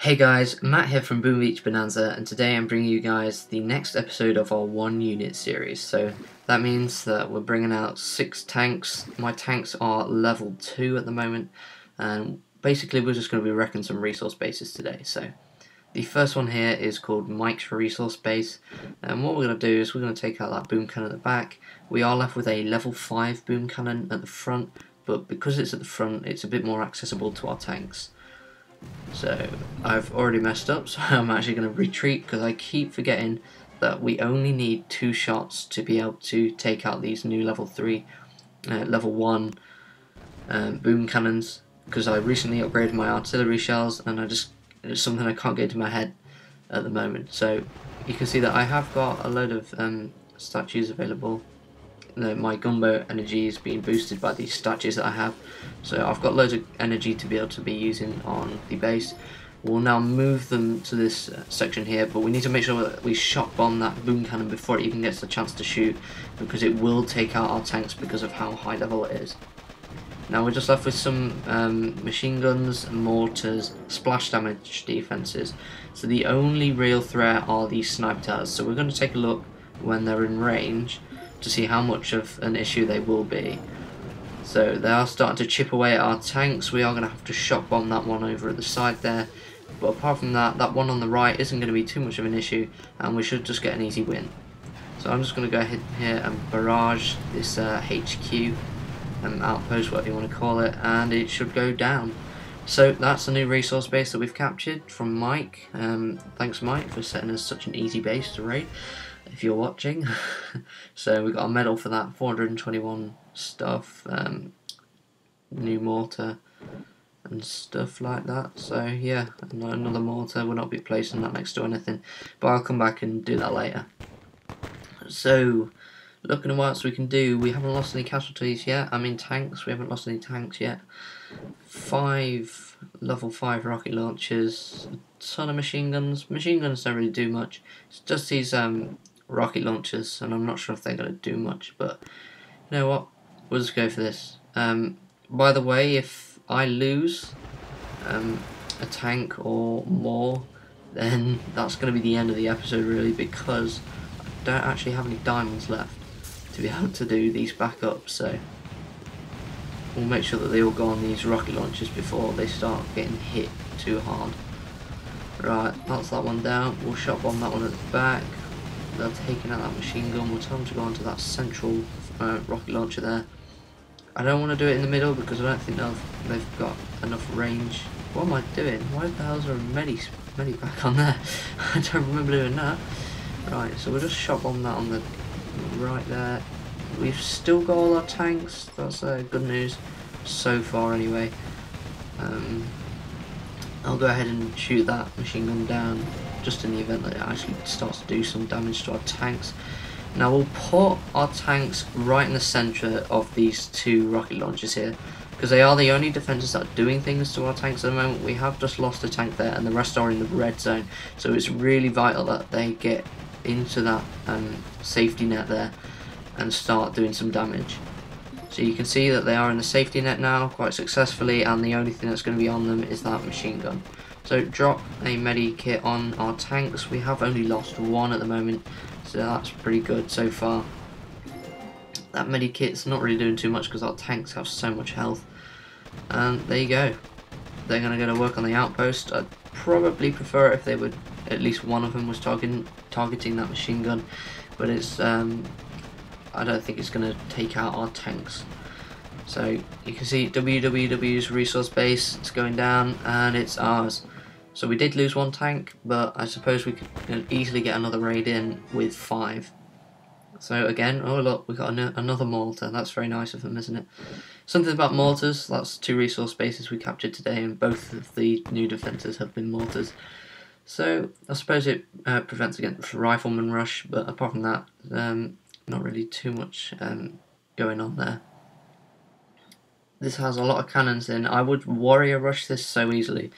Hey guys, Matt here from Boom Beach Bonanza, and today I'm bringing you guys the next episode of our 1 unit series. So that means that we're bringing out 6 tanks. My tanks are level 2 at the moment, and basically we're just going to be wrecking some resource bases today. So the first one here is called Mike's Resource Base, and what we're going to do is we're going to take out that boom cannon at the back. We are left with a level 5 boom cannon at the front, but because it's at the front it's a bit more accessible to our tanks. So I've already messed up, so I'm actually going to retreat because I keep forgetting that we only need 2 shots to be able to take out these new level 3, level 1 boom cannons, because I recently upgraded my artillery shells and it's something I can't get into my head at the moment. So you can see that I have got a load of statues available. My gunboat energy is being boosted by these statues that I have, so I've got loads of energy to be able to be using on the base. We'll now move them to this section here, but we need to make sure that we shot bomb that boom cannon before it even gets the chance to shoot, because it will take out our tanks because of how high level it is. Now we're just left with some machine guns, mortars, splash damage defenses. So the only real threat are these sniper towers, so we're going to take a look when they're in range to see how much of an issue they will be. So they are starting to chip away at our tanks. We are going to have to shot bomb that one over at the side there, but apart from that, that one on the right isn't going to be too much of an issue, and we should just get an easy win. So I'm just going to go ahead here and barrage this HQ outpost, whatever you want to call it, and it should go down. So that's a new resource base that we've captured from Mike. Thanks Mike for setting us such an easy base to raid, if you're watching. So we got a medal for that, 421 stuff, new mortar and stuff like that. So yeah, another mortar. We'll not be placing that next to anything, but I'll come back and do that later. So looking at what else we can do, we haven't lost any casualties yet. I mean tanks, we haven't lost any tanks yet. 5 level 5 rocket launchers, a ton of machine guns. Machine guns don't really do much. It's just these rocket launchers, and I'm not sure if they're going to do much, but you know what, we'll just go for this. By the way, if I lose a tank or more, then that's going to be the end of the episode really, because I don't actually have any diamonds left to be able to do these backups. So we'll make sure that they all go on these rocket launchers before they start getting hit too hard. Right, that's that one down. We'll shot bomb that one at the back. They're taking out that machine gun. We'll tell them to go onto that central rocket launcher there. I don't want to do it in the middle because I don't think they've got enough range. What am I doing? Why the hell is there a medi back on there? I don't remember doing that. Right, so we'll just shot bomb that on the right there. We've still got all our tanks. That's good news so far anyway. I'll go ahead and shoot that machine gun down just in the event that it actually starts to do some damage to our tanks. Now we'll put our tanks right in the centre of these 2 rocket launchers here, because they are the only defences that are doing things to our tanks at the moment. We have just lost a tank there and the rest are in the red zone, so it's really vital that they get into that safety net there and start doing some damage. So you can see that they are in the safety net now quite successfully, and the only thing that's going to be on them is that machine gun. So drop a medi kit on our tanks. We have only lost 1 at the moment, so that's pretty good so far. That medi kit's not really doing too much because our tanks have so much health. And there you go. They're going to go to work on the outpost. I'd probably prefer it if they would, at least one of them was targeting that machine gun, but it's I don't think it's going to take out our tanks. So you can see WWW's resource base, it's going down and it's ours. So we did lose 1 tank, but I suppose we could easily get another raid in with 5. So again, oh look, we got another mortar. That's very nice of them, isn't it? Something about mortars, that's 2 resource bases we captured today, and both of the new defences have been mortars. So I suppose it prevents against rifleman rush, but apart from that, not really too much going on there. This has a lot of cannons in. I would warrior rush this so easily,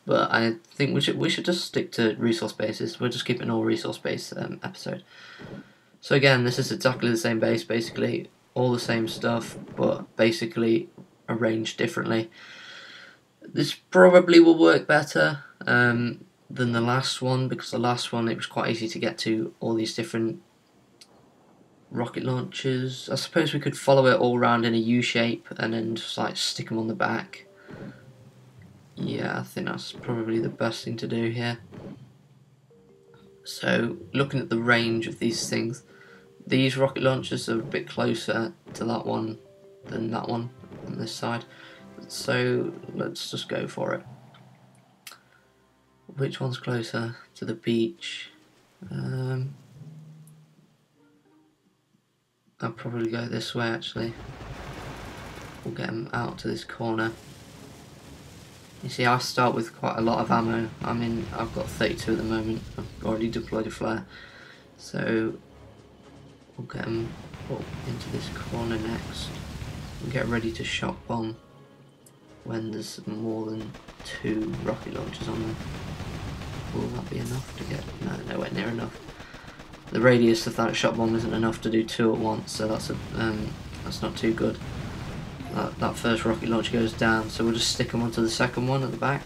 but I think we should just stick to resource bases. We'll just keep it an all resource base episode. So again, this is exactly the same base, basically all the same stuff, but basically arranged differently. This probably will work better than the last one, because the last one it was quite easy to get to all these different rocket launchers. I suppose we could follow it all around in a U shape and then just like stick them on the back. Yeah, I think that's probably the best thing to do here. So looking at the range of these things, these rocket launchers are a bit closer to that one than that one on this side. So let's just go for it. Which one's closer to the beach? I'll probably go this way actually. We'll get them out to this corner. You see, I start with quite a lot of ammo. I mean, I've got 32 at the moment. I've already deployed a flare. So we'll get them up into this corner next. We'll get ready to shock bomb when there's more than 2 rocket launchers on them. Will that be enough to get? No, nowhere near enough. The radius of that shock bomb isn't enough to do 2 at once, so that's not too good. That first rocket launcher goes down, so we'll just stick them onto the second one at the back,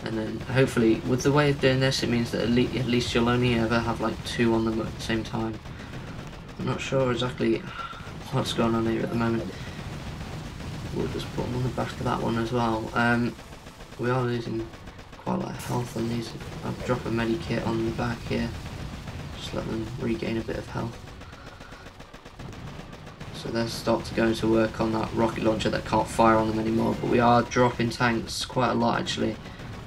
and then hopefully, with the way of doing this, it means that at least you'll only ever have like 2 on them at the same time. I'm not sure exactly what's going on here at the moment. We'll just put them on the back of that one as well. We are losing quite a lot of health on these. I'll drop a medikit on the back here, just let them regain a bit of health. So they'll start to go to work on that rocket launcher that can't fire on them anymore, but we are dropping tanks quite a lot actually.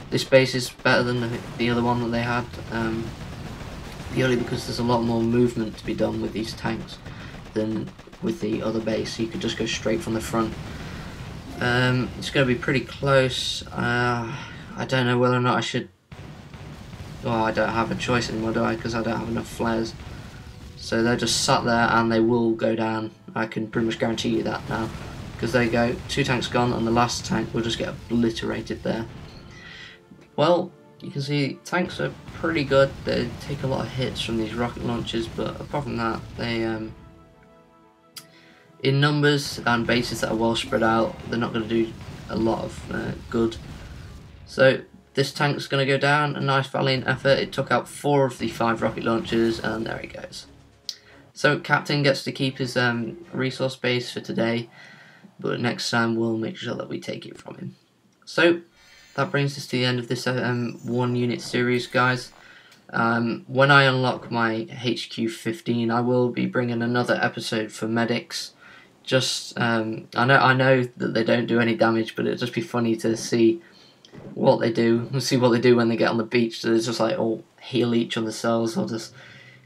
This base is better than the other one that they had, purely because there's a lot more movement to be done with these tanks than with the other base. You could just go straight from the front. It's going to be pretty close. I don't know whether or not I should... Well, I don't have a choice anymore, do I? Because I don't have enough flares. So they're just sat there and they will go down. I can pretty much guarantee you that now. Because there you go, 2 tanks gone and the last tank will just get obliterated there. Well, you can see tanks are pretty good. They take a lot of hits from these rocket launchers, but apart from that, they in numbers and bases that are well spread out, they're not going to do a lot of good. So this tank's going to go down. A nice valiant effort. It took out 4 of the 5 rocket launchers, and there he goes. So Captain gets to keep his resource base for today, but next time we'll make sure that we take it from him. So that brings us to the end of this 1 unit series, guys. When I unlock my HQ 15, I will be bringing another episode for medics. Just I know that they don't do any damage, but it'll just be funny to see what they do. We'll see what they do when they get on the beach. So it's just like all heal each other's cells, or just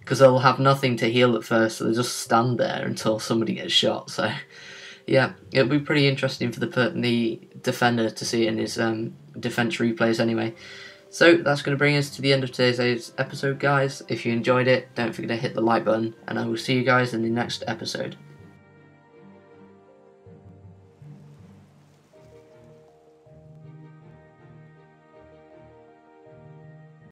because they'll have nothing to heal at first, so they just stand there until somebody gets shot. So yeah, it'll be pretty interesting for the defender to see in his defense replays anyway. So that's going to bring us to the end of today's episode, guys. If you enjoyed it, don't forget to hit the like button, and I will see you guys in the next episode.